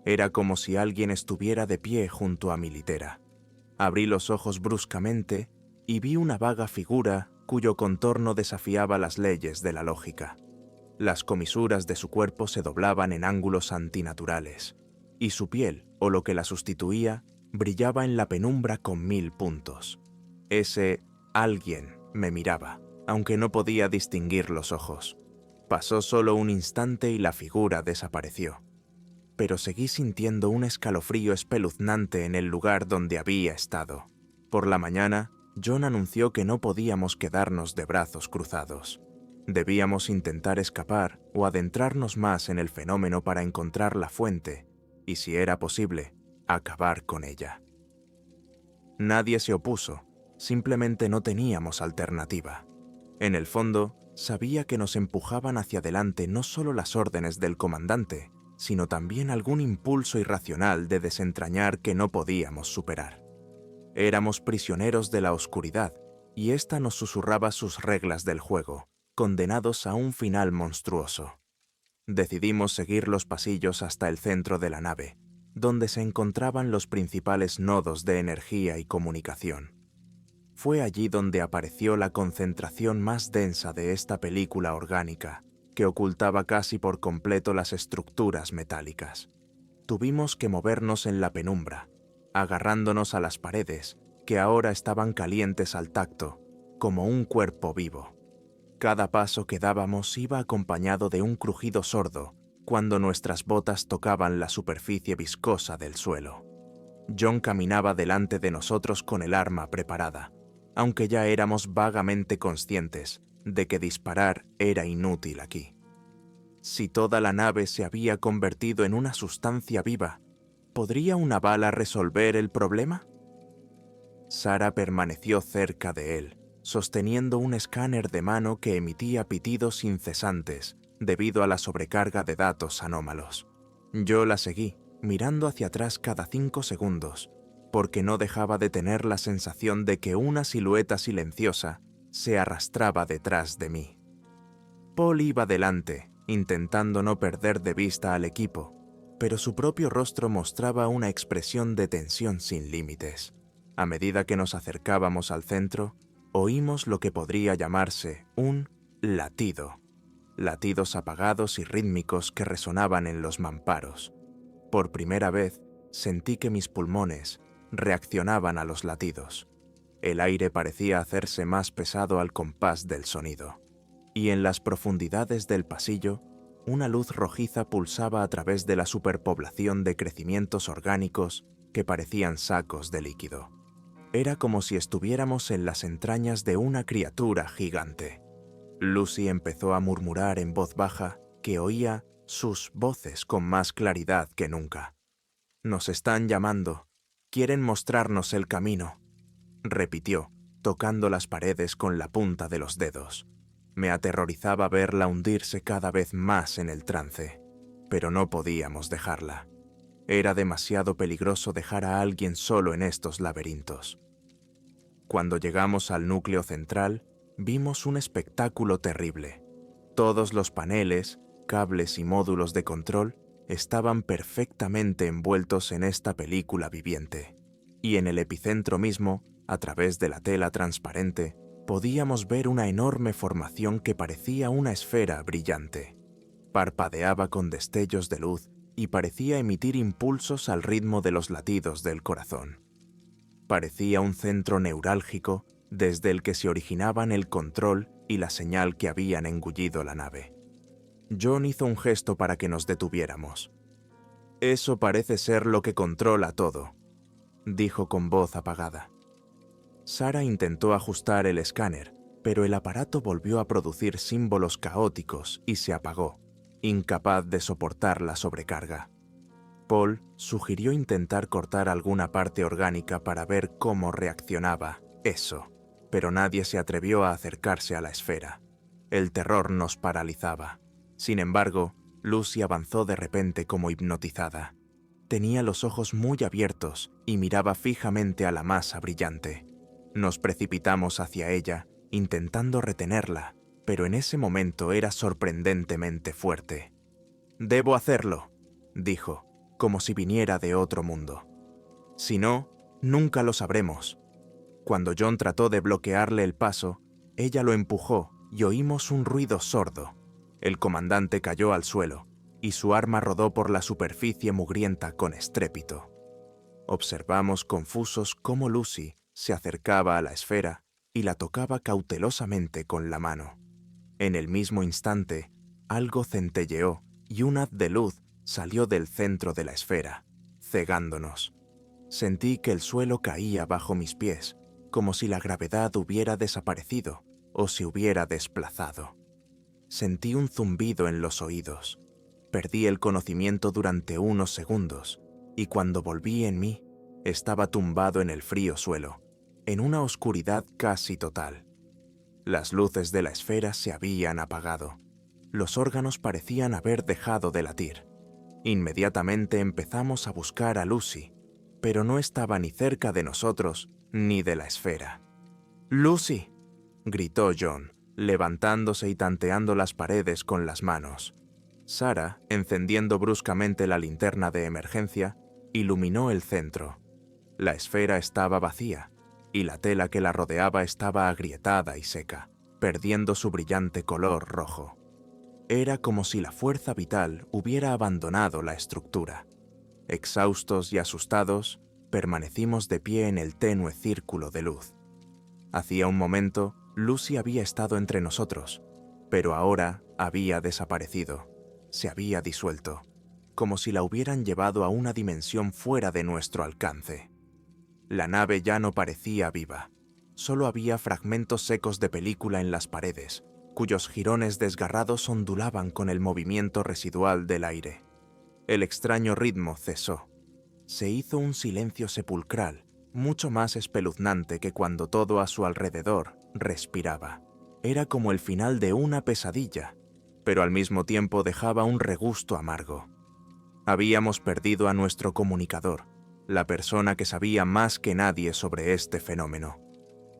Era como si alguien estuviera de pie junto a mi litera. Abrí los ojos bruscamente y vi una vaga figura cuyo contorno desafiaba las leyes de la lógica. Las comisuras de su cuerpo se doblaban en ángulos antinaturales, y su piel, o lo que la sustituía, brillaba en la penumbra con 1000 puntos. Ese alguien me miraba, aunque no podía distinguir los ojos. Pasó solo un instante y la figura desapareció. Pero seguí sintiendo un escalofrío espeluznante en el lugar donde había estado. Por la mañana, John anunció que no podíamos quedarnos de brazos cruzados. Debíamos intentar escapar o adentrarnos más en el fenómeno para encontrar la fuente y, si era posible, acabar con ella. Nadie se opuso, simplemente no teníamos alternativa. En el fondo, sabía que nos empujaban hacia adelante no solo las órdenes del comandante, sino también algún impulso irracional de desentrañar que no podíamos superar. Éramos prisioneros de la oscuridad, y ésta nos susurraba sus reglas del juego, condenados a un final monstruoso. Decidimos seguir los pasillos hasta el centro de la nave, donde se encontraban los principales nodos de energía y comunicación. Fue allí donde apareció la concentración más densa de esta película orgánica, que ocultaba casi por completo las estructuras metálicas. Tuvimos que movernos en la penumbra, agarrándonos a las paredes, que ahora estaban calientes al tacto, como un cuerpo vivo. Cada paso que dábamos iba acompañado de un crujido sordo cuando nuestras botas tocaban la superficie viscosa del suelo. John caminaba delante de nosotros con el arma preparada, aunque ya éramos vagamente conscientes de que disparar era inútil aquí. Si toda la nave se había convertido en una sustancia viva, ¿podría una bala resolver el problema? Sarah permaneció cerca de él, sosteniendo un escáner de mano que emitía pitidos incesantes debido a la sobrecarga de datos anómalos. Yo la seguí, mirando hacia atrás cada 5 segundos, porque no dejaba de tener la sensación de que una silueta silenciosa se arrastraba detrás de mí. Paul iba delante, intentando no perder de vista al equipo, pero su propio rostro mostraba una expresión de tensión sin límites. A medida que nos acercábamos al centro, oímos lo que podría llamarse un latido. Latidos apagados y rítmicos que resonaban en los mamparos. Por primera vez, sentí que mis pulmones reaccionaban a los latidos. El aire parecía hacerse más pesado al compás del sonido. Y en las profundidades del pasillo, una luz rojiza pulsaba a través de la superpoblación de crecimientos orgánicos que parecían sacos de líquido. Era como si estuviéramos en las entrañas de una criatura gigante. Lucy empezó a murmurar en voz baja que oía sus voces con más claridad que nunca. «Nos están llamando. Quieren mostrarnos el camino», repitió, tocando las paredes con la punta de los dedos. Me aterrorizaba verla hundirse cada vez más en el trance, pero no podíamos dejarla. Era demasiado peligroso dejar a alguien solo en estos laberintos. Cuando llegamos al núcleo central, vimos un espectáculo terrible. Todos los paneles, cables y módulos de control estaban perfectamente envueltos en esta película viviente, y en el epicentro mismo, a través de la tela transparente, podíamos ver una enorme formación que parecía una esfera brillante. Parpadeaba con destellos de luz y parecía emitir impulsos al ritmo de los latidos del corazón. Parecía un centro neurálgico desde el que se originaban el control y la señal que habían engullido la nave. John hizo un gesto para que nos detuviéramos. «Eso parece ser lo que controla todo», dijo con voz apagada. Sarah intentó ajustar el escáner, pero el aparato volvió a producir símbolos caóticos y se apagó, incapaz de soportar la sobrecarga. Paul sugirió intentar cortar alguna parte orgánica para ver cómo reaccionaba eso, pero nadie se atrevió a acercarse a la esfera. El terror nos paralizaba. Sin embargo, Lucy avanzó de repente como hipnotizada. Tenía los ojos muy abiertos y miraba fijamente a la masa brillante. Nos precipitamos hacia ella, intentando retenerla, pero en ese momento era sorprendentemente fuerte. «Debo hacerlo», dijo, como si viniera de otro mundo. «Si no, nunca lo sabremos». Cuando John trató de bloquearle el paso, ella lo empujó y oímos un ruido sordo. El comandante cayó al suelo y su arma rodó por la superficie mugrienta con estrépito. Observamos confusos cómo Lucy se acercaba a la esfera y la tocaba cautelosamente con la mano. En el mismo instante, algo centelleó y un haz de luz salió del centro de la esfera, cegándonos. Sentí que el suelo caía bajo mis pies, como si la gravedad hubiera desaparecido o se hubiera desplazado. Sentí un zumbido en los oídos. Perdí el conocimiento durante unos segundos, y cuando volví en mí, estaba tumbado en el frío suelo, en una oscuridad casi total. Las luces de la esfera se habían apagado. Los órganos parecían haber dejado de latir. Inmediatamente empezamos a buscar a Lucy, pero no estaba ni cerca de nosotros ni de la esfera. «¡Lucy!», gritó John, levantándose y tanteando las paredes con las manos. Sarah, encendiendo bruscamente la linterna de emergencia, iluminó el centro. La esfera estaba vacía, y la tela que la rodeaba estaba agrietada y seca, perdiendo su brillante color rojo. Era como si la fuerza vital hubiera abandonado la estructura. Exhaustos y asustados, permanecimos de pie en el tenue círculo de luz. Hacía un momento, Lucy había estado entre nosotros, pero ahora había desaparecido, se había disuelto, como si la hubieran llevado a una dimensión fuera de nuestro alcance. La nave ya no parecía viva, solo había fragmentos secos de película en las paredes, cuyos jirones desgarrados ondulaban con el movimiento residual del aire. El extraño ritmo cesó. Se hizo un silencio sepulcral, mucho más espeluznante que cuando todo a su alrededor respiraba. Era como el final de una pesadilla, pero al mismo tiempo dejaba un regusto amargo. Habíamos perdido a nuestro comunicador, la persona que sabía más que nadie sobre este fenómeno.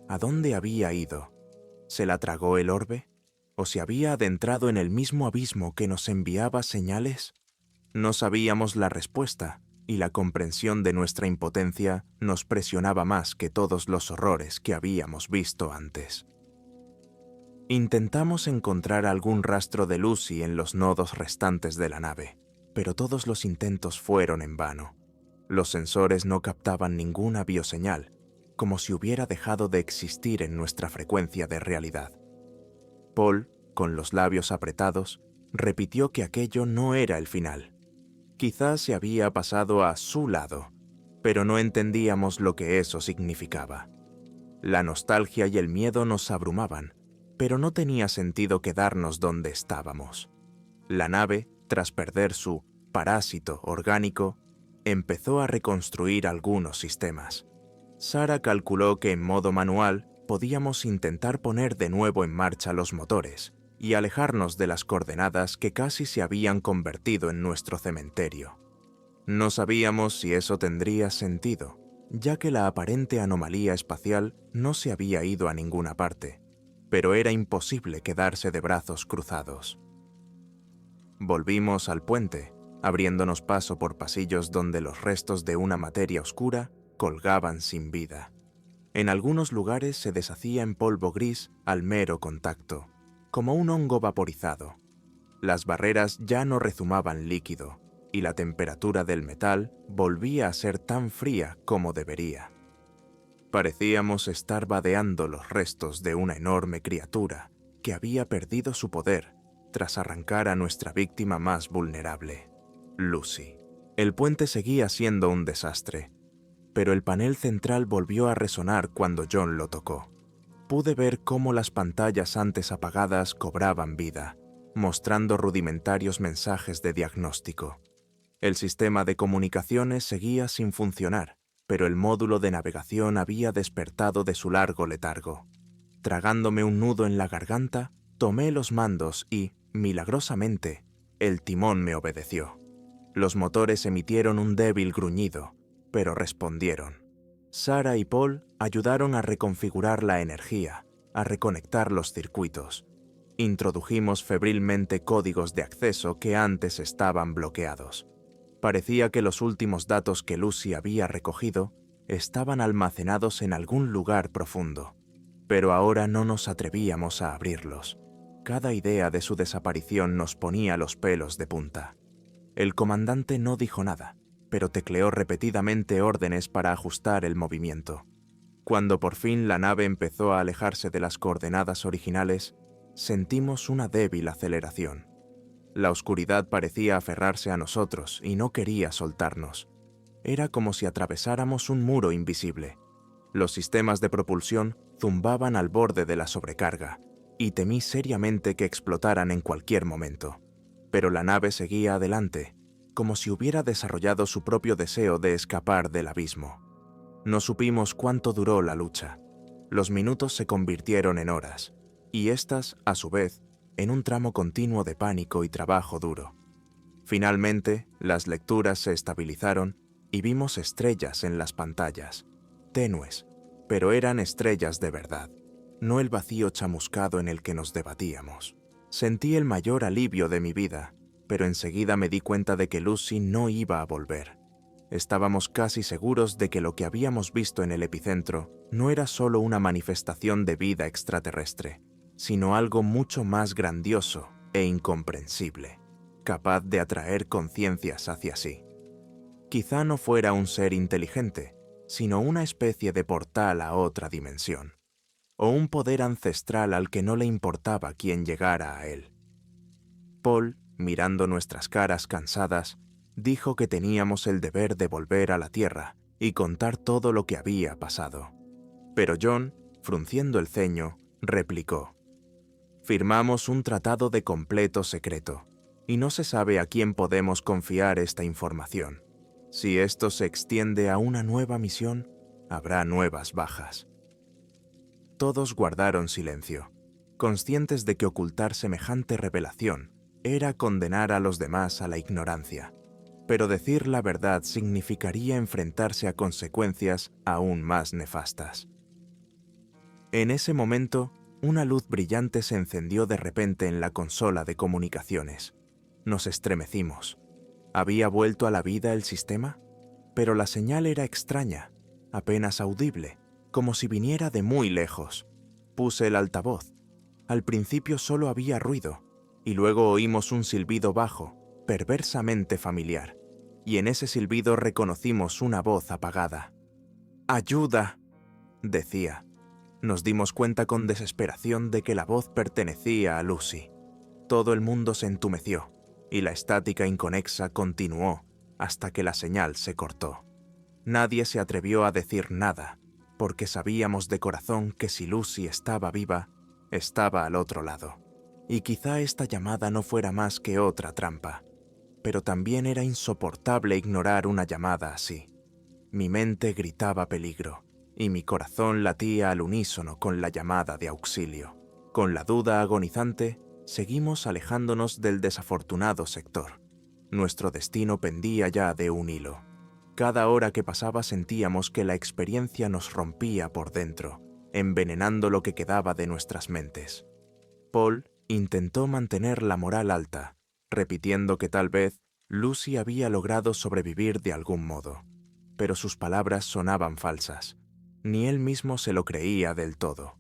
¿A dónde había ido? ¿Se la tragó el orbe? ¿O se había adentrado en el mismo abismo que nos enviaba señales? No sabíamos la respuesta, y la comprensión de nuestra impotencia nos presionaba más que todos los horrores que habíamos visto antes. Intentamos encontrar algún rastro de Lucy en los nodos restantes de la nave, pero todos los intentos fueron en vano. Los sensores no captaban ninguna bioseñal, como si hubiera dejado de existir en nuestra frecuencia de realidad. Paul, con los labios apretados, repitió que aquello no era el final. Quizás se había pasado a su lado, pero no entendíamos lo que eso significaba. La nostalgia y el miedo nos abrumaban, pero no tenía sentido quedarnos donde estábamos. La nave, tras perder su parásito orgánico, empezó a reconstruir algunos sistemas. Sarah calculó que en modo manual podíamos intentar poner de nuevo en marcha los motores y alejarnos de las coordenadas que casi se habían convertido en nuestro cementerio. No sabíamos si eso tendría sentido, ya que la aparente anomalía espacial no se había ido a ninguna parte, pero era imposible quedarse de brazos cruzados. Volvimos al puente, abriéndonos paso por pasillos donde los restos de una materia oscura colgaban sin vida. En algunos lugares se deshacía en polvo gris al mero contacto, como un hongo vaporizado. Las barreras ya no rezumaban líquido, y la temperatura del metal volvía a ser tan fría como debería. Parecíamos estar vadeando los restos de una enorme criatura que había perdido su poder tras arrancar a nuestra víctima más vulnerable, Lucy. El puente seguía siendo un desastre, pero el panel central volvió a resonar cuando John lo tocó. Pude ver cómo las pantallas antes apagadas cobraban vida, mostrando rudimentarios mensajes de diagnóstico. El sistema de comunicaciones seguía sin funcionar, pero el módulo de navegación había despertado de su largo letargo. Tragándome un nudo en la garganta, tomé los mandos y, milagrosamente, el timón me obedeció. Los motores emitieron un débil gruñido, pero respondieron. Sarah y Paul ayudaron a reconfigurar la energía, a reconectar los circuitos. Introdujimos febrilmente códigos de acceso que antes estaban bloqueados. Parecía que los últimos datos que Lucy había recogido estaban almacenados en algún lugar profundo, pero ahora no nos atrevíamos a abrirlos. Cada idea de su desaparición nos ponía los pelos de punta. El comandante no dijo nada, pero tecleó repetidamente órdenes para ajustar el movimiento. Cuando por fin la nave empezó a alejarse de las coordenadas originales, sentimos una débil aceleración. La oscuridad parecía aferrarse a nosotros y no quería soltarnos. Era como si atravesáramos un muro invisible. Los sistemas de propulsión zumbaban al borde de la sobrecarga, y temí seriamente que explotaran en cualquier momento. Pero la nave seguía adelante, como si hubiera desarrollado su propio deseo de escapar del abismo. No supimos cuánto duró la lucha. Los minutos se convirtieron en horas, y éstas, a su vez, en un tramo continuo de pánico y trabajo duro. Finalmente, las lecturas se estabilizaron y vimos estrellas en las pantallas, tenues, pero eran estrellas de verdad, no el vacío chamuscado en el que nos debatíamos. Sentí el mayor alivio de mi vida, pero enseguida me di cuenta de que Lucy no iba a volver. Estábamos casi seguros de que lo que habíamos visto en el epicentro no era solo una manifestación de vida extraterrestre, sino algo mucho más grandioso e incomprensible, capaz de atraer conciencias hacia sí. Quizá no fuera un ser inteligente, sino una especie de portal a otra dimensión, o un poder ancestral al que no le importaba quién llegara a él. Paul, mirando nuestras caras cansadas, dijo que teníamos el deber de volver a la Tierra y contar todo lo que había pasado. Pero John, frunciendo el ceño, replicó: «Firmamos un tratado de completo secreto, y no se sabe a quién podemos confiar esta información. Si esto se extiende a una nueva misión, habrá nuevas bajas». Todos guardaron silencio, conscientes de que ocultar semejante revelación era condenar a los demás a la ignorancia, pero decir la verdad significaría enfrentarse a consecuencias aún más nefastas. En ese momento, una luz brillante se encendió de repente en la consola de comunicaciones. Nos estremecimos. ¿Había vuelto a la vida el sistema? Pero la señal era extraña, apenas audible, como si viniera de muy lejos. Puse el altavoz. Al principio solo había ruido, y luego oímos un silbido bajo, perversamente familiar, y en ese silbido reconocimos una voz apagada. «¡Ayuda!», decía. Nos dimos cuenta con desesperación de que la voz pertenecía a Lucy. Todo el mundo se entumeció, y la estática inconexa continuó hasta que la señal se cortó. Nadie se atrevió a decir nada, porque sabíamos de corazón que si Lucy estaba viva, estaba al otro lado. Y quizá esta llamada no fuera más que otra trampa, pero también era insoportable ignorar una llamada así. Mi mente gritaba peligro, y mi corazón latía al unísono con la llamada de auxilio. Con la duda agonizante, seguimos alejándonos del desafortunado sector. Nuestro destino pendía ya de un hilo. Cada hora que pasaba sentíamos que la experiencia nos rompía por dentro, envenenando lo que quedaba de nuestras mentes. Paul intentó mantener la moral alta, repitiendo que tal vez Lucy había logrado sobrevivir de algún modo, pero sus palabras sonaban falsas. Ni él mismo se lo creía del todo.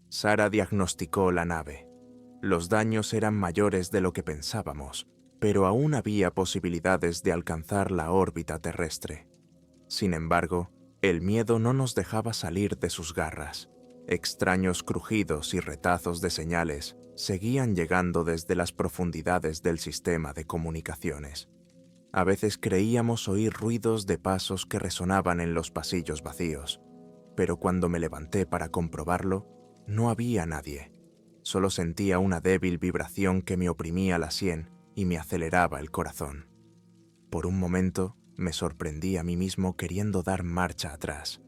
Sarah diagnosticó la nave. Los daños eran mayores de lo que pensábamos, pero aún había posibilidades de alcanzar la órbita terrestre. Sin embargo, el miedo no nos dejaba salir de sus garras. Extraños crujidos y retazos de señales seguían llegando desde las profundidades del sistema de comunicaciones. A veces creíamos oír ruidos de pasos que resonaban en los pasillos vacíos, pero cuando me levanté para comprobarlo, no había nadie. Solo sentía una débil vibración que me oprimía la sien y me aceleraba el corazón. Por un momento, me sorprendí a mí mismo queriendo dar marcha atrás.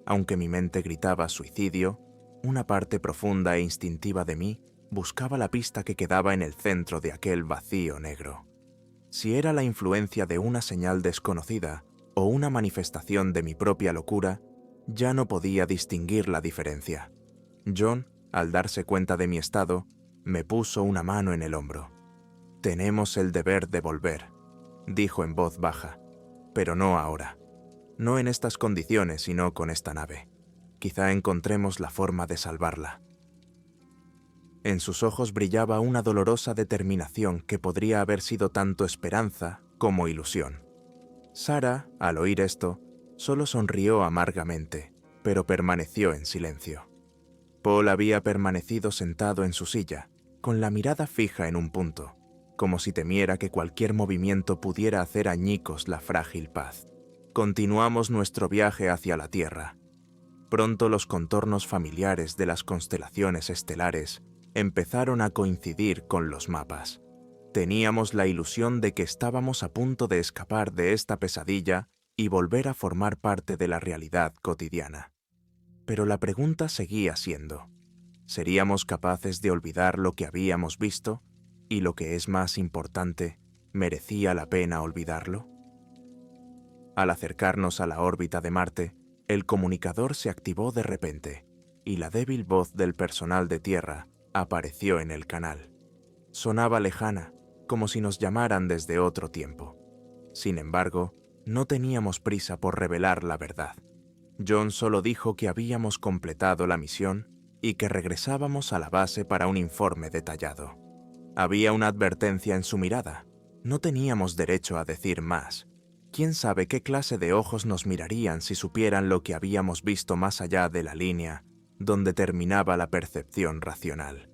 Aunque mi mente gritaba suicidio, una parte profunda e instintiva de mí buscaba la pista que quedaba en el centro de aquel vacío negro. Si era la influencia de una señal desconocida o una manifestación de mi propia locura, ya no podía distinguir la diferencia. John, al darse cuenta de mi estado, me puso una mano en el hombro. «Tenemos el deber de volver», dijo en voz baja, «pero no ahora. No en estas condiciones, sino con esta nave. Quizá encontremos la forma de salvarla». En sus ojos brillaba una dolorosa determinación que podría haber sido tanto esperanza como ilusión. Sarah, al oír esto, solo sonrió amargamente, pero permaneció en silencio. Paul había permanecido sentado en su silla, con la mirada fija en un punto, como si temiera que cualquier movimiento pudiera hacer añicos la frágil paz. Continuamos nuestro viaje hacia la Tierra. Pronto los contornos familiares de las constelaciones estelares empezaron a coincidir con los mapas. Teníamos la ilusión de que estábamos a punto de escapar de esta pesadilla y volver a formar parte de la realidad cotidiana. Pero la pregunta seguía siendo, ¿seríamos capaces de olvidar lo que habíamos visto? Y lo que es más importante, ¿merecía la pena olvidarlo? Al acercarnos a la órbita de Marte, el comunicador se activó de repente, y la débil voz del personal de Tierra apareció en el canal. Sonaba lejana, como si nos llamaran desde otro tiempo. Sin embargo, no teníamos prisa por revelar la verdad. John solo dijo que habíamos completado la misión y que regresábamos a la base para un informe detallado. Había una advertencia en su mirada. No teníamos derecho a decir más. ¿Quién sabe qué clase de ojos nos mirarían si supieran lo que habíamos visto más allá de la línea donde terminaba la percepción racional?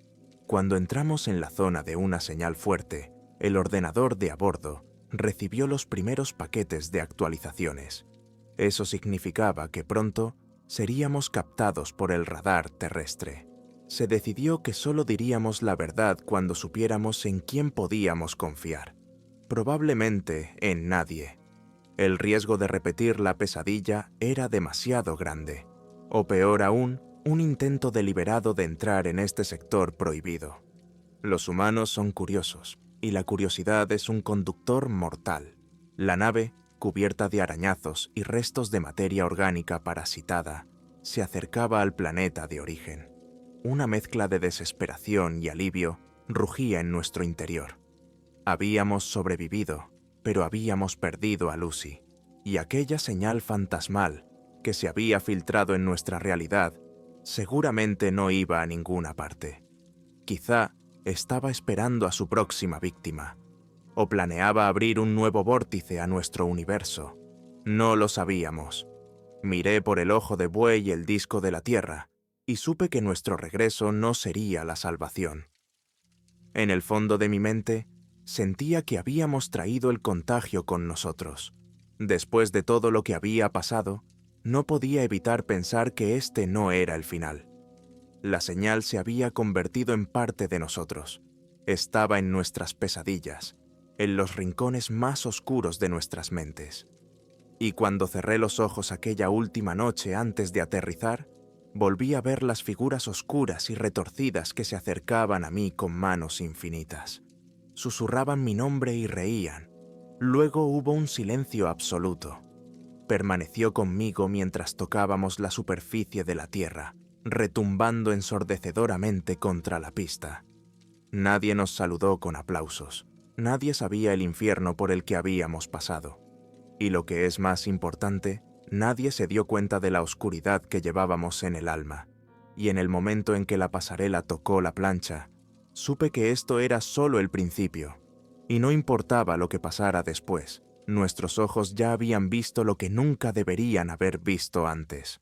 Cuando entramos en la zona de una señal fuerte, el ordenador de a bordo recibió los primeros paquetes de actualizaciones. Eso significaba que pronto seríamos captados por el radar terrestre. Se decidió que solo diríamos la verdad cuando supiéramos en quién podíamos confiar. Probablemente en nadie. El riesgo de repetir la pesadilla era demasiado grande. O peor aún, un intento deliberado de entrar en este sector prohibido. Los humanos son curiosos, y la curiosidad es un conductor mortal. La nave, cubierta de arañazos y restos de materia orgánica parasitada, se acercaba al planeta de origen. Una mezcla de desesperación y alivio rugía en nuestro interior. Habíamos sobrevivido, pero habíamos perdido a Lucy, y aquella señal fantasmal que se había filtrado en nuestra realidad seguramente no iba a ninguna parte. Quizá estaba esperando a su próxima víctima, o planeaba abrir un nuevo vórtice a nuestro universo. No lo sabíamos. Miré por el ojo de buey el disco de la Tierra, y supe que nuestro regreso no sería la salvación. En el fondo de mi mente, sentía que habíamos traído el contagio con nosotros. Después de todo lo que había pasado, no podía evitar pensar que este no era el final. La señal se había convertido en parte de nosotros. Estaba en nuestras pesadillas, en los rincones más oscuros de nuestras mentes. Y cuando cerré los ojos aquella última noche antes de aterrizar, volví a ver las figuras oscuras y retorcidas que se acercaban a mí con manos infinitas. Susurraban mi nombre y reían. Luego hubo un silencio absoluto. Permaneció conmigo mientras tocábamos la superficie de la Tierra, retumbando ensordecedoramente contra la pista. Nadie nos saludó con aplausos. Nadie sabía el infierno por el que habíamos pasado. Y lo que es más importante, nadie se dio cuenta de la oscuridad que llevábamos en el alma. Y en el momento en que la pasarela tocó la plancha, supe que esto era solo el principio. Y no importaba lo que pasara después. Nuestros ojos ya habían visto lo que nunca deberían haber visto antes.